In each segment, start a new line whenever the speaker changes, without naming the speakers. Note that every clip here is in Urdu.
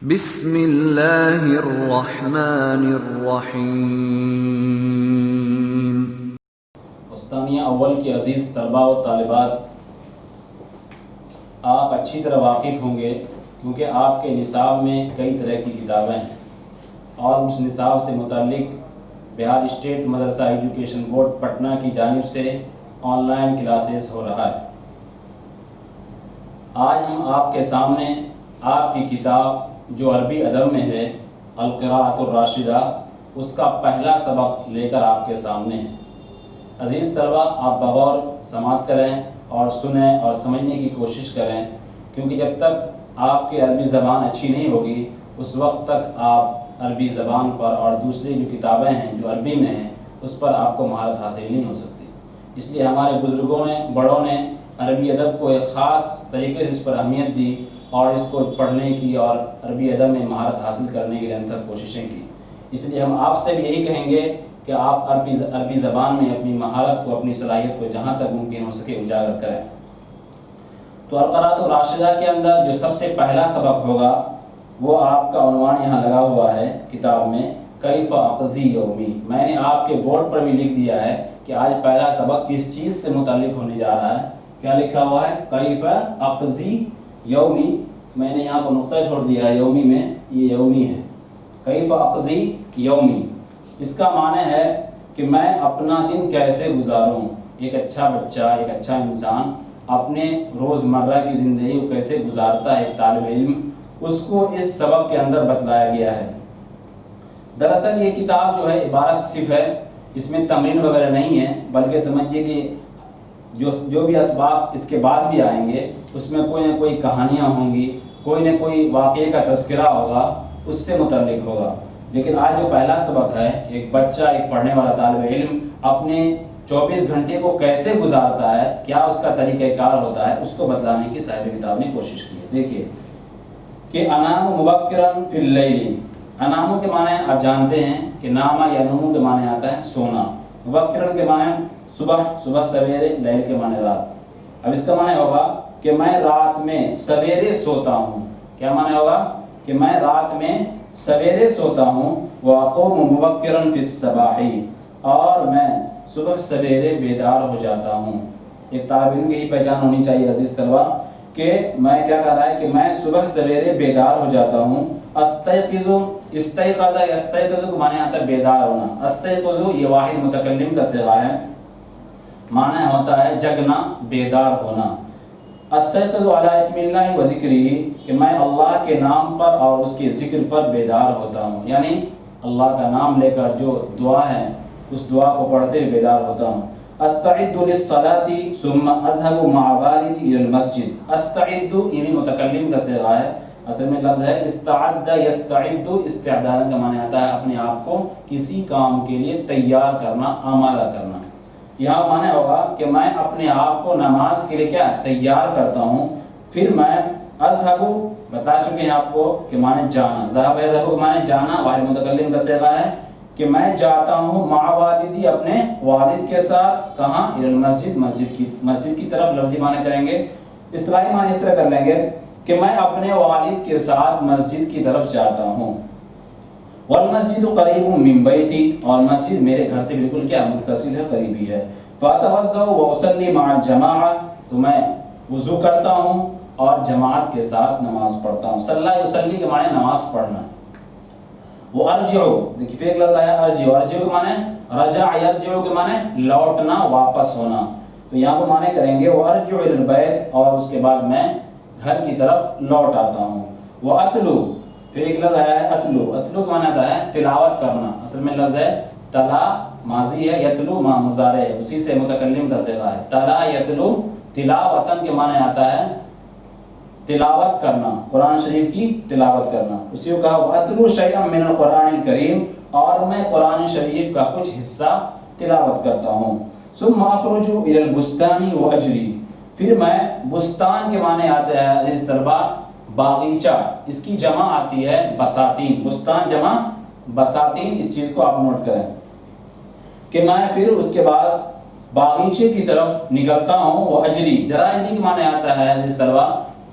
بسم اللہ الرحمن الرحیم۔
مستانیہ اول کی عزیز طلباء و طالبات، آپ اچھی طرح واقف ہوں گے کیونکہ آپ کے نصاب میں کئی طرح کی کتابیں ہیں اور اس نصاب سے متعلق بہار اسٹیٹ مدرسہ ایجوکیشن بورڈ پٹنہ کی جانب سے آن لائن کلاسز ہو رہا ہے۔ آج ہم آپ کے سامنے آپ کی کتاب جو عربی ادب میں ہے القراءۃ الراشدہ، اس کا پہلا سبق لے کر آپ کے سامنے ہیں۔ عزیز طلبہ، آپ بغور سماعت کریں اور سنیں اور سمجھنے کی کوشش کریں، کیونکہ جب تک آپ کی عربی زبان اچھی نہیں ہوگی اس وقت تک آپ عربی زبان پر اور دوسری جو کتابیں ہیں جو عربی میں ہیں اس پر آپ کو مہارت حاصل نہیں ہو سکتی۔ اس لیے ہمارے بزرگوں نے، بڑوں نے عربی ادب کو ایک خاص طریقے سے اس پر اہمیت دی اور اس کو پڑھنے کی اور عربی ادب میں مہارت حاصل کرنے کے لیے انتھک کوششیں کی۔ اس لیے ہم آپ سے بھی یہی کہیں گے کہ آپ عربی زبان میں اپنی مہارت کو، اپنی صلاحیت کو جہاں تک ممکن ہو سکے اجاگر کریں۔ تو القراءۃ الراشدہ کے اندر جو سب سے پہلا سبق ہوگا وہ آپ کا عنوان یہاں لگا ہوا ہے کتاب میں، کیف اقضی یومی۔ میں نے آپ کے بورڈ پر بھی لکھ دیا ہے کہ آج پہلا سبق کس چیز سے متعلق ہونے جا رہا ہے۔ کیا لکھا ہوا ہے؟ کیف اقضی یومی۔ میں نے یہاں پر نقطہ چھوڑ دیا ہے یومی میں، یہ یومی ہے۔ کیف اقضی یومی، اس کا معنی ہے کہ میں اپنا دن کیسے گزاروں۔ ایک اچھا بچہ، ایک اچھا انسان اپنے روزمرہ کی زندگی کو کیسے گزارتا ہے، ایک طالب علم، اس کو اس سبق کے اندر بتلایا گیا ہے۔ دراصل یہ کتاب جو ہے عبارت صرف ہے، اس میں تمرین وغیرہ نہیں ہے، بلکہ سمجھیے کہ جو بھی اسباق اس کے بعد بھی آئیں گے اس میں کوئی نہ کوئی کہانیاں ہوں گی، کوئی نہ کوئی واقعے کا تذکرہ ہوگا، اس سے متعلق ہوگا۔ لیکن آج جو پہلا سبق ہے، ایک بچہ، ایک پڑھنے والا طالب علم اپنے 24 گھنٹے کو کیسے گزارتا ہے، کیا اس کا طریقہ کار ہوتا ہے، اس کو بتلانے کی صاحب کتاب نے کوشش کی ہے۔ دیکھیے کہ انام مبکرا فی اللیل، انامو کے معنی آپ جانتے ہیں کہ ناما یا نمو کے معنی آتا ہے سونا، مبکرا کے معنی صبح سویرے، لیل کے معنی رات۔ اب اس کا معنی ہوگا کہ میں رات میں سویرے سوتا ہوں۔ کیا معنی ہوگا؟ کہ میں رات میں سویرے سوتا ہوں۔ وَأَقُومُ مُبَكِّرًا فِي الصَّبَاحِ، اور میں صبح سویرے بیدار ہو جاتا ہوں۔ ایک طالب علم کی ہی پہچان ہونی چاہیے عزیز طلبہ کہ میں کیا کہہ رہا ہے کہ میں صبح سویرے بیدار ہو جاتا ہوں۔ استيقظ، استيقظ يستيقظ کو معنی آتا ہے بیدار ہونا۔ استيقظ یہ واحد متکلم کا صیغہ ہے، معنی ہوتا ہے جگنا، بیدار ہونا۔ استيقظ علی اسم اللہ و ذکرہ، کہ میں اللہ کے نام پر اور اس کے ذکر پر بیدار ہوتا ہوں، یعنی اللہ کا نام لے کر جو دعا ہے اس دعا کو پڑھتے ہوئے بیدار ہوتا ہوں۔ استعد للصلاۃ ثم اذهب مع والدی الى المسجد۔ استعد یہ بھی متکلم کا صیغہ ہے، اصل میں لفظ ہے استعد یستعد، استعداد کا معنی آتا ہے اپنے آپ کو کسی کام کے لیے تیار کرنا، آمادہ کرنا۔ یہاں معنی ہوگا کہ میں اپنے آپ کو نماز کے لیے کیا تیار کرتا ہوں، پھر میں اذهب بتا چکے ہیں آپ کو کہ معنی جانا، ذهب یذهب کا معنی جانا، واحد متکلم کا صیغہ ہے کہ میں جاتا ہوں مع والدی، اپنے والد کے ساتھ، کہاں؟ الى المسجد، مسجد کی طرف۔ لفظی معنی کریں گے، اصطلاحی معنی اس طرح کر لیں گے کہ میں اپنے والد کے ساتھ مسجد کی طرف جاتا ہوں۔ والمسجد قریب من بیتی، اور مسجد میرے گھر سے بالکل کیا متصل ہے، قریبی ہے۔ فاتوضا واصلی مع الجماعہ، تو میں وضو کرتا ہوں اور جماعت کے ساتھ نماز پڑھتا ہوں۔ صلی یصلی کے معنی نماز پڑھنا۔ وارجع، دیکھیے پھر ایک لفظ آیا ارجع، ارجع کے معنی رجع، یرجع کے معنی لوٹنا، واپس ہونا۔ تو یہاں پر معنی کریں گے وارجع الی البیت، اور اس کے بعد میں گھر کی طرف لوٹ آتا ہوں۔ واتلو، پھر ایک لفظ آیا ہے اتلو، اتلو کا معنی آتا ہے تلاوت کرنا، اصل میں لفظ ہے تلا، ماضی ہے، یتلو مضارع ہے، اسی سے متکلم کا صیغہ ہے۔ تلا یتلو، تلاوتن کے معنی آتا ہے تلاوت کرنا، قرآن شریف کی تلاوت کرنا۔ اسی کو کہا واتلو شیئا من القرآن الکریم، اور میں قرآن شریف کا کچھ حصہ تلاوت کرتا ہوں۔ ثم اخرج الی البستان واجری، پھر میں بستان کے معنی آتے ہیں عزیز طلبہ باغیچہ، اس کی جمع آتی ہے بساتین، بستان جمع بساتین، اس چیز کو آپ نوٹ کریں کہ میں پھر اس کے بعد باغیچے کی طرف نکلتا ہوں۔ وہ اجری، جرا اجری کے معنی آتا ہے عزیز طلبہ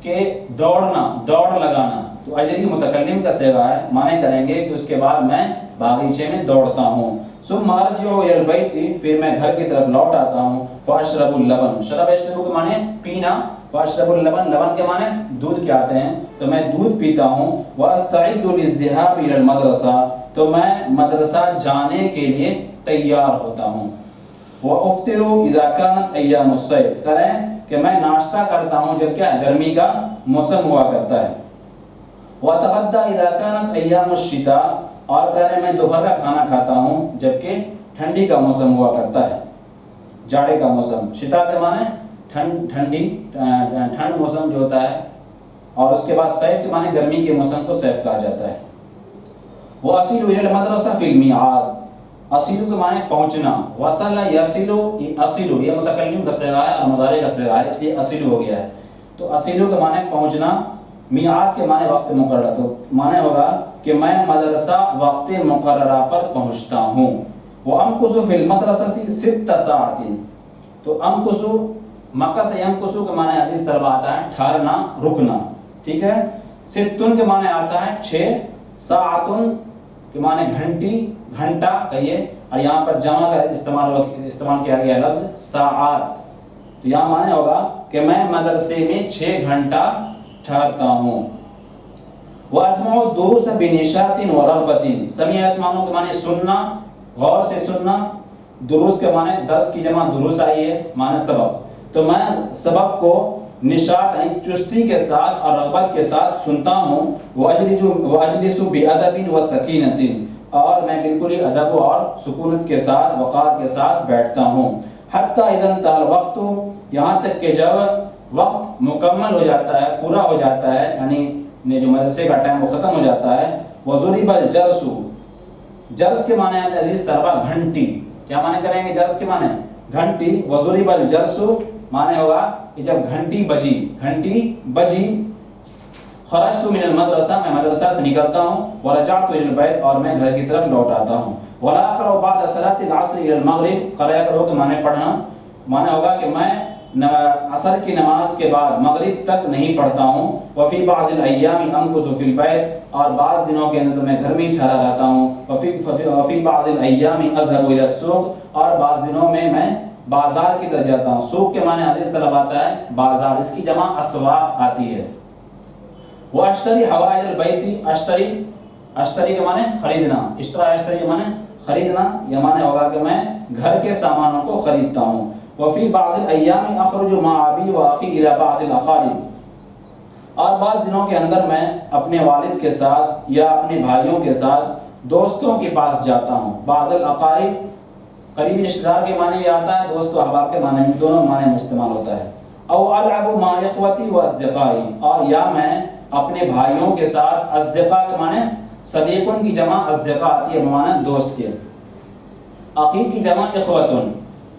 کہ دوڑنا، دوڑ لگانا، تو اجری متکلم کا صیغہ ہے، معنی کریں گے کہ اس کے بعد میں باغیچے میں دوڑتا ہوں. ثم ارجع الى البيت، پھر میں گھر کی طرف لوٹ آتا ہوں. فاشرب اللبن، شرب اشرب کے معنی پینا، فاشرب اللبن، لبن کے معنی دودھ کے آتے ہیں، تو میں دودھ پیتا ہوں. واستعد للذهاب الى المدرسہ، تو میں مدرسہ جانے کے لیے تیار ہوتا ہوں. وافطر اذا كانت ایام الصيف، کریں کہ میں ناشتہ کرتا ہوں جب کیا گرمی کا موسم ہوا کرتا ہے. واتغدى اذا كانت ایام الشتاء، اور کریں میں دوپہر کا کھانا کھاتا ہوں جبکہ ٹھنڈی کا موسم ہوا کرتا ہے، جاڑے کا موسم. شتا کے معنی ٹھنڈ موسم جو ہوتا ہے، اور اس کے بعد صیف کے معنی گرمی کے موسم کو صیف کہا جاتا ہے. واصل الى المدرسہ فی الميعاد، اصل کے معنی پہنچنا. وصل یصل، اصل یہ متکلم کا صیغہ ہے اور مضارع کا صیغہ ہے، اس لیے اصل ہو گیا ہے. تو اصل کے معنی پہنچنا، میعاد کے معنی وقت مقررہ، تو معنی ہوگا کہ میں مدرسہ وقت مقررہ پر پہنچتا ہوں. وامکث فی المدرسہ 6 ساعات، تو امکث مکث یمکث کے معنی عزیز طلبہ آتا ہے ٹھہرنا، رکنا، ٹھیک ہے. ستن کے معنی آتا ہے 6، ساعتن کے معنی گھنٹی، گھنٹہ کہیے، اور یہاں پر جمع کا استعمال کیا گیا لفظ ساعات. تو یہاں معنی ہوگا کہ میں مدرسے میں 6 گھنٹہ ٹھہرتا ہوں. واسمع الدروس بنشاط ورغبۃ، سمیع اسمعوں کے معنی سننا، غور سے سننا. دروس کے معنی درس کی جمع دروس آئی ہے، معنی سبق. تو میں سبق کو نشاط یعنی چستی کے ساتھ اور رغبت کے ساتھ سنتا ہوں. واجلس بادب وسکینۃ، اور میں بالکل ہی ادب اور سکونت کے ساتھ، وقار کے ساتھ بیٹھتا ہوں. حتی اذا انتهى الوقت، یہاں تک کہ جب وقت مکمل ہو جاتا ہے، پورا ہو جاتا ہے، یعنی جو مدرسے کا ٹائم وہ ختم ہو جاتا ہے. وضرب الجرس، جرس کے معنی ہے عزیز طلبہ گھنٹی. کیا معنی کریں گے جرس کے معنی؟ گھنٹی. وضرب الجرس معنی ہوگا کہ جب گھنٹی بجی، گھنٹی بجی. خرجت من المدرسہ، میں مدرسہ سے نکلتا ہوں. ورجعت الى البيت، اور میں گھر کی طرف لوٹ آتا ہوں. ولا اقرأ بعد صلاة العصر الى المغرب، قرأ کرو کہ معنی پڑھنا، معنی ہوگا کہ میں عصر کی نماز کے بعد مغرب تک نہیں پڑھتا ہوں. وفی بعض الایام امکث فی البیت، اور بعض دنوں کے اندر میں گھر میں ہی ٹھہرا رہتا ہوں. وفی بعض الایام اذهب الى السوق، اور بعض دنوں میں بازار کی طرف جاتا ہوں. سوق کے معنی عزیز طلب آتا ہے بازار، اس کی جمع اسواق آتی ہے. واشتری حوائج البیت، اشتری کے معنی خریدنا، اشتری کے معنی خریدنا، یہ معنی ہوگا کہ میں گھر کے سامانوں کو خریدتا ہوں. وفی بعض الایام اخرج مع ابی واخی الى بعض الاقارب، اور بعض دنوں کے اندر میں اپنے والد کے ساتھ یا اپنے بھائیوں کے ساتھ دوستوں کے پاس جاتا ہوں. بعض الاقارب قریبی رشتہ دار کے معنی بھی آتا ہے، دوست و احباب کے معنی میں، دونوں معنی میں استعمال ہوتا ہے. او العب مع اخوتی و اصدقائی، اور یا میں اپنے بھائیوں کے ساتھ، اصدقاء کے معنی صدیقن کی جمع اصدقاء آتی ہے معنی دوست کے. اخی کی جمع اخوتن،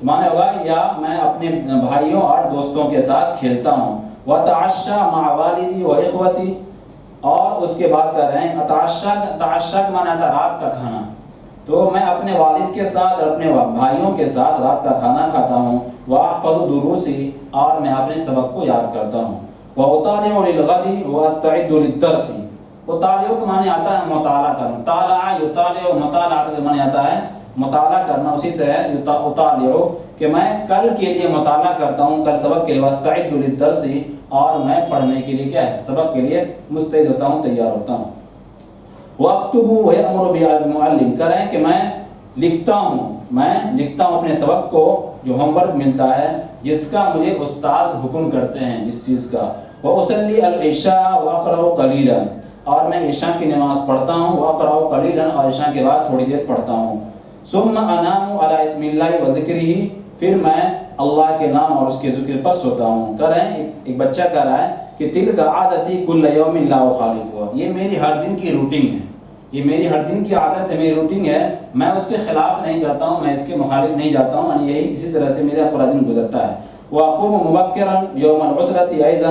معنی ہوگا یا میں اپنے بھائیوں اور دوستوں کے ساتھ کھیلتا ہوں. وتعشى مع والدی و اخوتی، اور اس کے بعد کر رہے ہیں تعشى کا معنی آتا ہے رات کا کھانا. تو میں اپنے والد کے ساتھ اور اپنے بھائیوں کے ساتھ رات کا کھانا کھاتا ہوں. واحفظ دروسی، اور میں اپنے سبق کو یاد کرتا ہوں. واطالع للغد واستعد للدرس، اطالع کا معنی آتا ہے مطالعہ کرنا. طالع یطالع، مطالعہ کا معنی آتا ہے مطالعہ کرنا، اسی سے ہے اطالع کہ میں کل کے لیے مطالعہ کرتا ہوں، کل سبق کے لیے. واستعد للدرس، اور میں پڑھنے کے لیے کیا ہے سبق کے لیے مستعد ہوتا ہوں، تیار ہوتا ہوں. واکتب ویأمر بالمعلم، کریں کہ میں لکھتا ہوں اپنے سبق کو، جو ہوم ورک ملتا ہے جس کا مجھے استاذ حکم کرتے ہیں جس چیز کا. واصلی العشاء واقرأ قلیلا، اور میں عشاء کی نماز پڑھتا ہوں. واقرأ قلیلا، اور عشاء کے بعد تھوڑی دیر پڑھتا ہوں. ثم انام علی اسم اللہ وذکرہ، پھر میں اللہ کے نام اور اس کے ذکر پر سوتا ہوں. کہہ رہے ہیں ایک بچہ کہہ رہا ہے کہ تلک عادتی کل یوم لا اخالفها، یہ میری ہر دن کی روٹین ہے، یہ میری ہر دن کی عادت ہے، میری روٹین ہے، میں اس کے خلاف نہیں کرتا ہوں، میں اس کے مخالف نہیں جاتا ہوں، یعنی یہی اسی طرح سے میرا پورا دن گزرتا ہے. واقوم مبکرا یوم العطلۃ ایضا،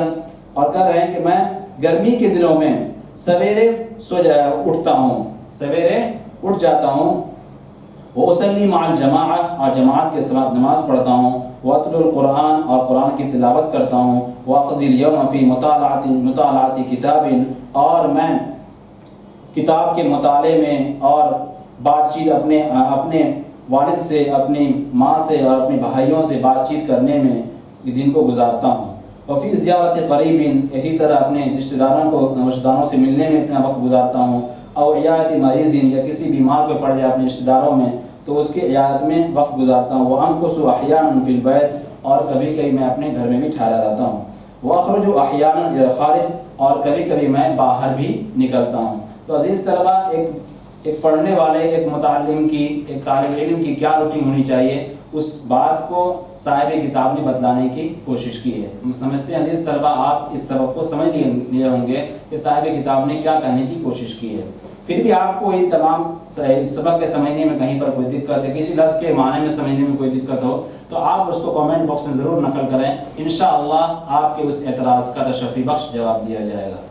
اور کہہ رہے ہیں کہ میں گرمی کے دنوں میں سویرے اٹھتا ہوں، سویرے اٹھ جاتا ہوں. واصلی مع الجماعہ، اور جماعت کے ساتھ نماز پڑھتا ہوں. واتل القرآن اور قرآن کی تلاوت کرتا ہوں، واقضی الیوم فی مطالعاتی کتاب اور میں کتاب کے مطالعے میں اور بات چیت اپنے والد سے، اپنی ماں سے اور اپنے بھائیوں سے بات چیت کرنے میں دن کو گزارتا ہوں۔ وفی زیارت قریب، اسی طرح اپنے رشتہ داروں سے ملنے میں اپنا وقت گزارتا ہوں، اور عیادت مریض یا کسی بیمار پہ پڑ جائے اپنے رشتہ داروں میں تو اس کے عیادت میں وقت گزارتا ہوں۔ وامکث احیانا فی البیت، اور کبھی کبھی میں اپنے گھر میں بھی ٹھہرا رہتا ہوں۔ واخرج احیانا الی الخارج، اور کبھی کبھی میں باہر بھی نکلتا ہوں۔ تو عزیز طلبہ، ایک پڑھنے والے، ایک متعلم کی، ایک طالب علم کی کیا روٹین ہونی چاہیے، اس بات کو صاحب کتاب نے بتلانے کی کوشش کی ہے۔ ہم سمجھتے ہیں عزیز طلبہ آپ اس سبق کو سمجھ لیے ہوں گے کہ صاحب کتاب نے کیا کہنے کی کوشش کی ہے۔ پھر بھی آپ کو ان تمام اس سبق کے سمجھنے میں کہیں پر کوئی دقت ہے، کسی لفظ کے معنی میں سمجھنے میں کوئی دقت ہو تو آپ اس کو کامنٹ باکس میں ضرور نقل کریں، انشاءاللہ آپ کے اس اعتراض کا تشفی بخش جواب دیا جائے گا۔